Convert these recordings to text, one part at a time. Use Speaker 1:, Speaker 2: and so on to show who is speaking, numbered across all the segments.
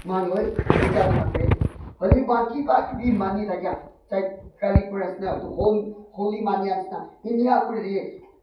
Speaker 1: Manoi, only baki be money like Calicuras now to holy manias na. India could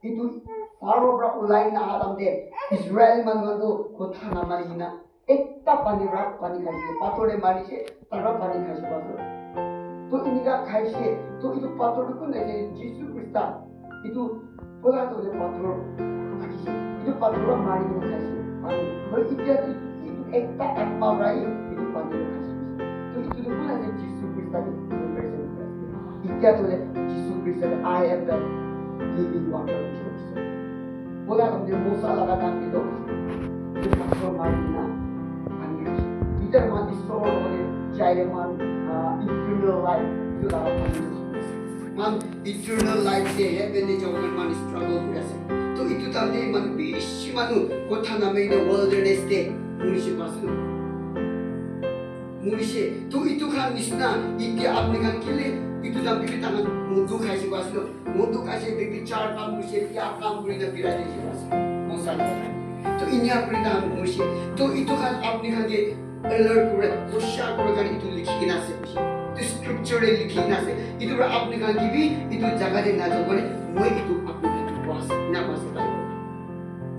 Speaker 1: itu Faro Ulain Adam de Israel Manando Kotana Marina. Ekta panira panikasi, patore marise, tara panikasi pato. To India Kaisi, to itu pator pun aja Jesus Christa. Itu pola to the pator kasi. Itu patora marina kasi. Kalau itu ekta atma rai itu panira kasi. To itu pun aja Jesus Christa itu represent. Itu to the Jesus Christa I am the living water. Pola to the Musa lagatan itu. Itu pator marina. Peter man is so oleh Jaireman eternal life itu dalam man eternal life deh heaven deh jangan man struggle berasa. To itu tadi man bisi manu kota namanya wilderness deh murisnya pasal. Murisnya to itu kan nisna itu apne kan kile itu tapi kita kan mudu kasih pasal mudu kasih berbicara kan murisnya dia akan beri nak birai sih pasal. Masalah. To ini apa kita murisnya to itu kan apne kan dia alert করে হোশিয়ার করে গান itu লিখি না আছে তো স্ক্রিপচারে লিখি না আছে itu রা আপনি গান দিবি itu জায়গাতে না যাও মানে মই itu আপনি itu পাস না পাস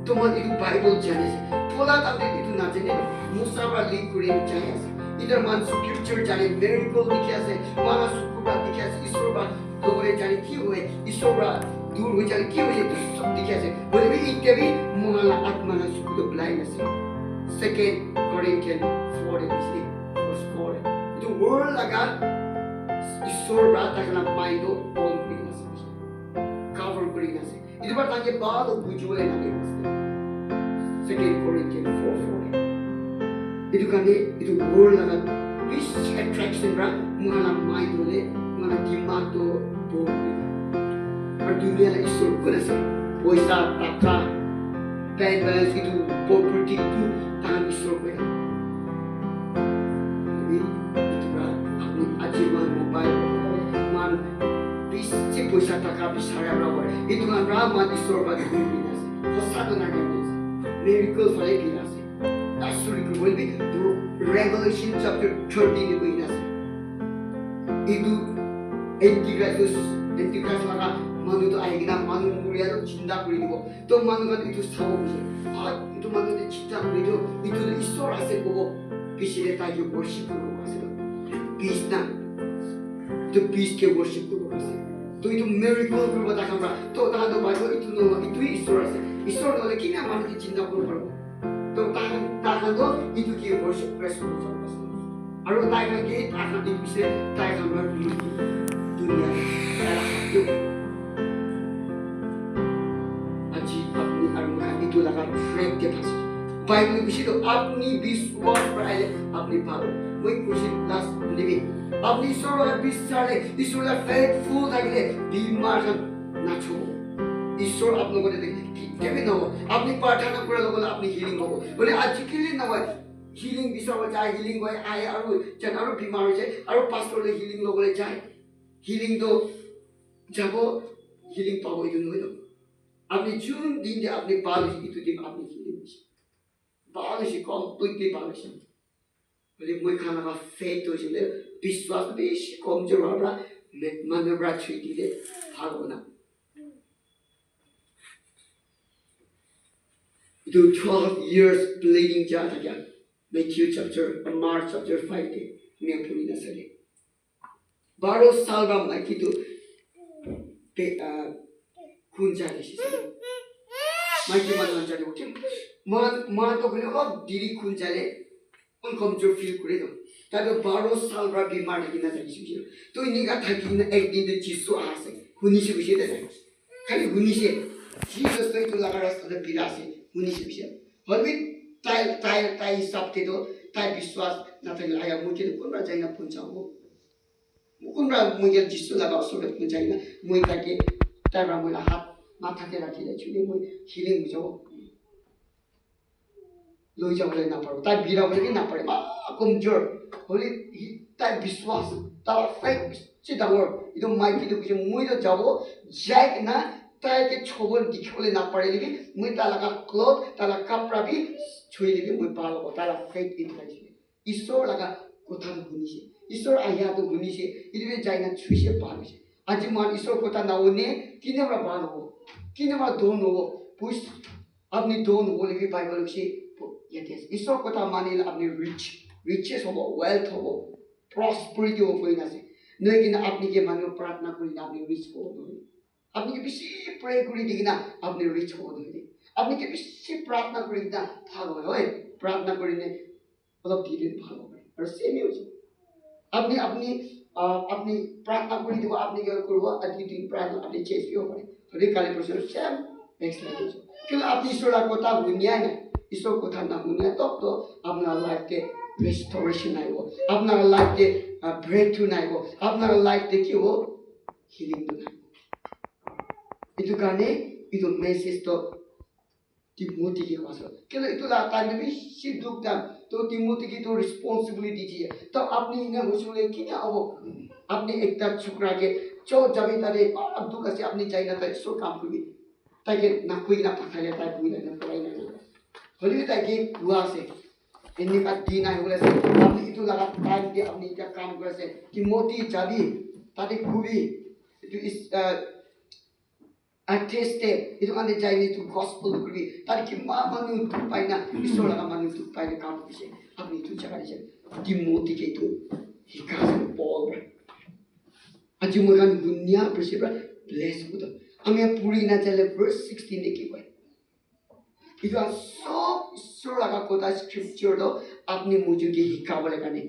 Speaker 1: তোমার itu বাইবেল জানে পোলা তাদের itu না জানে মুসাবা লিখ করে জানে আছে ইদার মান স্ক্রিপচার জানে মিরাকল লিখি আছে মানা সুকুবা লিখি আছে ঈশ্বরবা তোরে জানে কি হয় ঈশ্বরবা দূর হয়ে যাবে কি হয় তো সব লিখি আছে বলবি ইত্যাদি মহালা আত্মা না সুকুলো ব্লাইন্ড আছে Second Corinthians 4 verse 4. Itu word agar isor berata kena main do on beringas. Cover beringas. Itu bertanya baru bujule nanti pasti. Second Corinthians 4. Itu kan itu word agar this attraction berang mengenai main dole mengenai dimag do bon. Dunia la isor pun asal. Poisa taka bank balance itu property itu tangan isor pun. Ajiman mobile man bis poisa taka bisa rawa itu kan rawan isor bagi binas hosado na gamis miracle file binas asuri ko bolbi Revelation chapter 13 itu binas itu antichrist laga manu to aigina manu muriado cinta kurigo to manu kan itu sawo itu manu de cinta kurigo itu isor ase ko bisire tayo worship ko ase peace na to peace ke worship ko ase to itu miracle ko bata kamra to ta do bible itu no itu isor ase isor no lekina manu de cinta ko to ta do itu ke worship Christ ko ase aro ta ka ke ta ka di bise ta ka mar dunia era itu aji apni arunga itu laga friend ke pas Bible bise to apni biswas praye apni bhalo moi kushi last living apni soro bisare isura faithful thakile bimar na chho ishor apno kore kebe na ho apni parthana kora logole apni healing hobo bole ajikili na hoy healing bisara jai healing hoy ai aru jan aru bimar hoise aru pastor le healing logole jai healing to jabo healing pabo itu no apni jun din de apni bal itu din apni healing बालिश completely बालिश बोले मैं खाना का faith हो जिले विश्वास बेश कमजोर वाला मनोबरा छुई दिले भागोना itu 12 years bleeding जाता क्या Matthew chapter Mark chapter 5 के मैं पूरी ना सके 12 साल बाद मैं कितो पे खून जाने से माइके मानवान जाने वो क्या मां तो बोले अब दीदी खून जाले उन कमजोर फील करे तो ताकि 12 साल बाद बीमार नहीं ना जाने से तो इन्हीं का था कि एक दिन तो चीज़ तो आ सके हुनी से भी शेद है खाली हुनी से चीज़ तो लगा रास्ता तो बिरा से हुनी से भी शेद और भी ताई सब थे तो ताई विश्वास ना था कि आया मुझे तो कौन राजा इन्हें पूछाऊँ कौन राजा मुझे जिससे लगा उसको पूछाएगा मुझे ताकि तारा मुझे हाथ माथा के रखी ले चुने मुझे हीलिंग मुझे लोई जाओगे ना पड़ो ताई बिरा बोले कि ना पड़े कमजोर होली ताई विश्वास तारा फेक चितावर इधर माइक इधर कुछ मुझे तो जाओ जैक ना ताई के छोबर दिखोले ना पड़े लेकिन मुझे ताला का क्लॉथ ताला कपड़ा भी छुई लेकिन मुझे पालो ताला फेक इधर ঈশ্বৰ লগা কথাটো শুনিছে ঈশ্বৰ আহিয়াটো শুনিছে ইটোৱে যাই না চুইছে পাৰ হৈছে আজি মই ঈশ্বৰ কথা নাশুনে কিনেবা ভাল হ'ব কিনেবা দোন হ'ব পুষ আপনি দোন হ'লে বাইবেল হৈছে ইয়াতে ঈশ্বৰ কথা মানিলে আপনি ৰিচেছ হ'ব ৱেলথ হ'ব প্ৰস্পেৰিটি হ'ব কৈ নাছে নয় কিনা আপনি কি মানুহ প্ৰাৰ্থনা কৰিলে আপনি ৰিচ হ'ব নোৱাৰে আপনি কি বেছি প্ৰে কৰি দি কিনা আপনি ৰিচ হ'ব নোৱাৰে আপনি কি বেছি প্ৰাৰ্থনা কৰি কিনা ভাল হয় প্ৰাৰ্থনা কৰিলে অলপ ধীৰে ভাল হ'ব আৰু চেমি হৈছে আপনি প্ৰাৰ্থনা কৰি দিব আপনি কি কৰিব আজি দিন প্ৰাৰ্থনা আপনি চেঞ্জ কৰিব পাৰে হলে কালি প্ৰশ্ন চেম নেক্সট লাইন কিন্তু আপনি ঈশ্বৰৰ কথা শুনিয়াই নাই ঈশ্বৰৰ কথা না শুনিয়া তো আপনার লাইফে রেস্টোরেশন আইব আপনার লাইফে ব্রেক থ্রু নাইব আপনার লাইফে কি হব healing Naib itu karena itu message to Timothy ke pasal. Kalau itulah tanda bi siduk dan to Timothy ki to responsibility dia. तो आपने इन्हें घोषणा की ना अब आपने एक तरह शुक्र के जो जब इधर अब तो कैसे आपने चाहिए था इसको काम करी ताकि ना कोई ना पता लेता है कोई ना पढ़ाई ना होली ताकि हुआ से इन्हीं का दिन आए बोले से आपने itu लगा टाइम dia आपने क्या काम करे से Timothy jadi tadi kubi itu is atteste itu kan dia itu gospel kubi tadi kima manu tu paina isu laga manu tu paina काम किसे आपने itu jaga dia Timothy ke itu hikasa Paul आज मुझे दुनिया प्रसिद्ध bless होता हमें पूरी ना चले verse 16 देखी पाए itu सब ईश्वर लगा कोता स्क्रिप्चर तो अपने मुझे के हिक्का बोले करने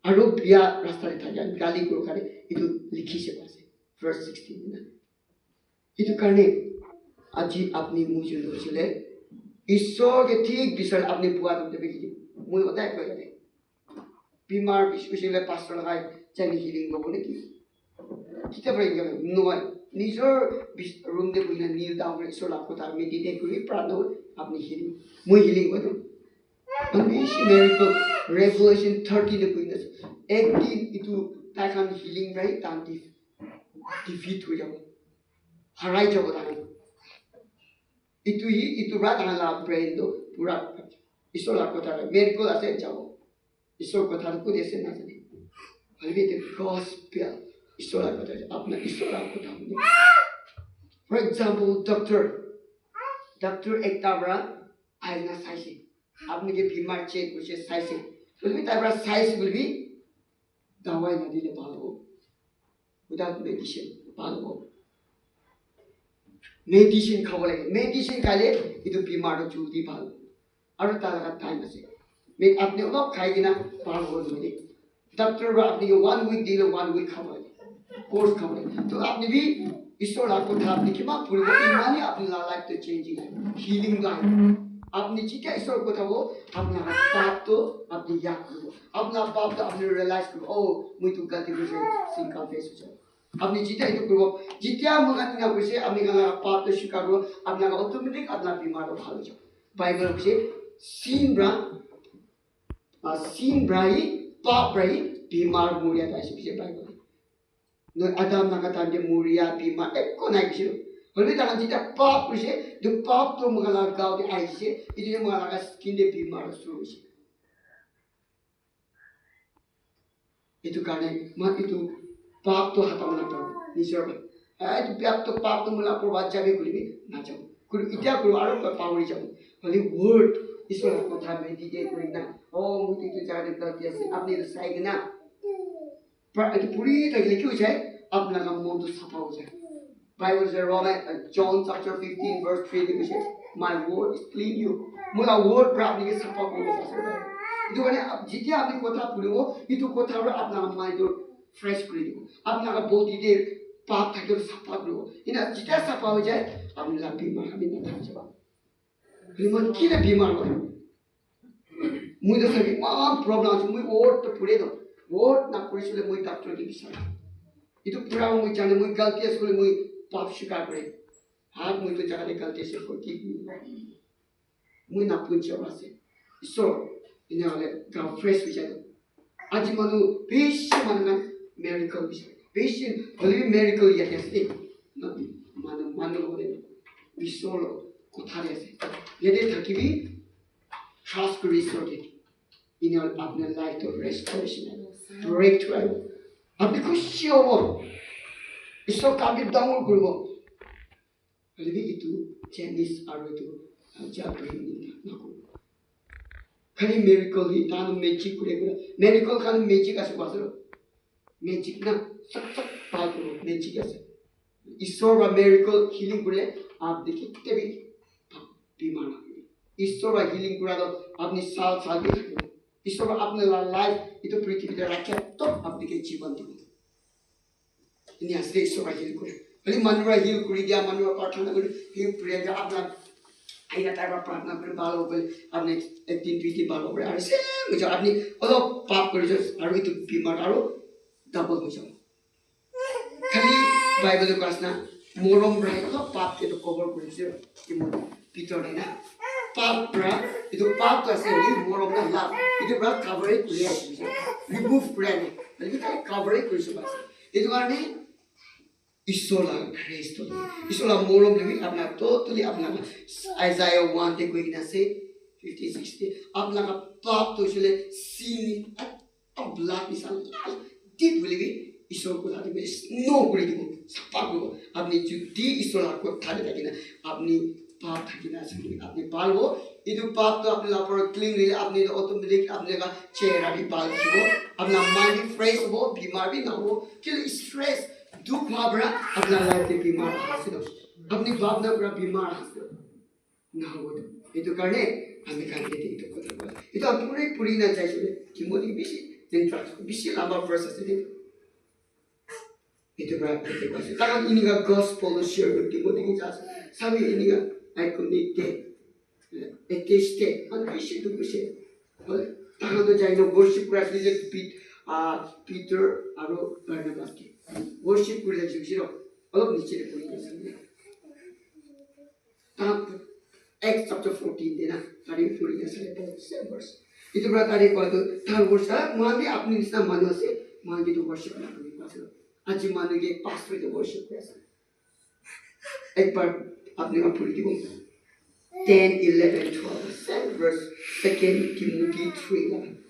Speaker 1: आरो बिया रास्ता था जान गाली करो करे itu लिखी से पासे verse 16 ना itu करने आज अपने मुझे लो चले ईश्वर के ठीक विषय अपने बुआ तुम देखी मुझे बताया कोई नहीं बीमार स्पेशली पास्टर लगाए चाहे हीलिंग को बोले की kita beringat nuai নিজৰ room de buina kneel down করে ঈশ্বর লাভ কথা meditate করে প্রার্থনা করে আপনি healing মই healing করে unleash miracle revelation 30 de buina একদিন itu তাকান healing right তান defeat হয়ে যাব হারাই যাব তাকে itu রাত আলা brain do পুরা ঈশ্বর লাভ কথা miracle আছে যাব ঈশ্বর কথা কো দেশে না জানি হইবে the gospel ঈশ্বর কথা আপনার ঈশ্বর কথা for example doctor একটা বড় আয়না সাইছে আপনি যে বিমার চেক করছে সাইছে বলবি তারপর সাইজ বলবি দাওয়াই না দিলে ভালো without medicine ভালো মেডিসিন খাওয়া লাগে মেডিসিন খাইলে itu বিমারও জলদি ভালো আর তার টাইম আছে আপনি অলপ খাই কিনা ভালো হয়ে যাবে ডক্টর আপনি 1 উইক দিলে 1 উইক খাওয়া कोर्स खबर तो आपने भी ईश्वर आपको था आपने कि बात पूरी ईमानी अपनी लाइफ तो चेंजिंग है हीलिंग का आपने जीता ईश्वर को था वो अपना पाप तो अपने याद करो अपना पाप तो अपने रियलाइज करो ओ मुझे तो गलती कर सिंह का फेस हो जाए आपने जीता ये तो करो जितना मगानी ना कुछ अपने का पाप तो स्वीकार करो अपना का ऑटोमेटिक अपना बीमार हो भाग जाओ बाइबल कुछ सीन ब्राई पाप ब्राई बीमार मुड़िया तो ऐसे पीछे Bible no adam nakatan de muria bima ekko nai bisu holi tangan jita pap kuse du pap to mangala gau de aise itu mangala ka skin de bima suru bise itu karena ma itu pap to hatam na to nisor itu pap to mula probat jabe kulibi na jam kuru ita kuru aro ka pawri jam holi word isor ko tha meditate kurina oh muti itu jaga de gati ase apni sai gina itu पूरी तरीके क्यों जाए अपना का मन तो सफा हो जाए बाइबल से रोमन जॉन चैप्टर 15 वर्स 3 के विषय my word is clean you मुला वर्ड प्राप्त के सफा को फसर itu kan जितना आपने कोथा पुरो itu कोथा रो अपना माइंड तो फ्रेश कर दियो अपना का बॉडी दे पाप था के सफा करो इन जितना सफा हो जाए अपने ला बीमार हमें ना था जवाब बीमार किने बीमार हो मुझे तो सभी मां प्रॉब्लम मुझे वर्ड तो पूरे दो word na purisule moi doctor ke bisara itu pura moi jane moi galti asule moi pap shikar kore hat moi to jaga de galti se ko ki moi na punche wase so ina wale ga fresh bijado aji manu beshi manna miracle bijado beshi only miracle yake ase na manu hore bisolo kothare ase yede thakibi trust kori soke इन्हें अपने life तो restoration है, break through है, अपने खुशी हो वो, इसको काफी डाउन करो, लेकिन itu Chinese आरो itu जापानी ना को, खाली miracle ही तानु magic करे करे, miracle खाली magic ऐसे बात लो, magic ना सब सब बात लो magic ऐसे, ईश्वर का miracle healing करे आप देखिए तभी बीमार ना करे, ईश्वर का healing करे तो अपनी साल साल भी रखेगा, ईश्वर का अपने लाइफ itu पृथ्वी पे रखे तो आप देखिए जीवन दिखे, ini asli ईश्वर का healing करे, खाली मानवरा heal करे दिया मानवरा प्रार्थना करे heal प्रेयर का अपना आइना टाइप का प्रार्थना करे बाल हो गए आपने एक दिन बीती बाल हो गए आरे से मुझे आपने अलो पाप करे जो आरो itu बीमार आरो डबल हो जाओ खाली बाइबल का असना मोरम रहे तो पाप के तो कवर करे जो कि मोर पीतर है ना पाप ब्रा itu पाप तो ऐसे होगी मोरम ना लाभ itu ब्रा कवरेज करे रिमूव करे नहीं लेकिन क्या कवरेज करे जो बात itu करने ईश्वरला ग्रेस तो ईश्वरला मोरम लेकिन अपना टोटली अपना आइज़ाया 1 ते कोई ना से 50 60 अपना का पाप तो इसलिए सीनी अब ब्लड मिसाल डीप लेकिन ईश्वर को लाते में स्नो करे दिखो सपा को अपनी जो डी ईश्वरला को थाने तक ना अपनी पाप थकी ना सके अपने बाल वो इधर पाप तो अपने लापर क्लीन रहे अपने तो ऑटोमेटिक अपने का चेहरा भी बाल हो अपना माइंड फ्रेश हो बीमार भी ना हो कि स्ट्रेस दुख माबरा अपना लाइफ में बीमार हासिल अपनी भावना पर बीमार हासिल ना हो itu karena kami kan itu kota itu पूरी ना चाहिए कि मोदी बिसी इंट्राक्ट बिसी लंबा process itu berarti itu pasti kalau ini का gospel share करके मोदी की जास सभी ini का iconic itu state mana बिसी itu बिसी kalau तो जाइए worship class लीजिए Peter आरो Barnabas के worship करे जिसरो अलग नीचे ले पूरी करते हैं Acts chapter 14 देना तारीख पूरी करते हैं verse itu berarti kalau tu tahun वर्षा माँ भी अपनी निस्ना मानो से माँ की तो worship ना करें पास आज मानो ये pastor तो worship कैसा एक बार अपने आप पूरी की बोलते 10, 11, 12 verse 2 Timothy 3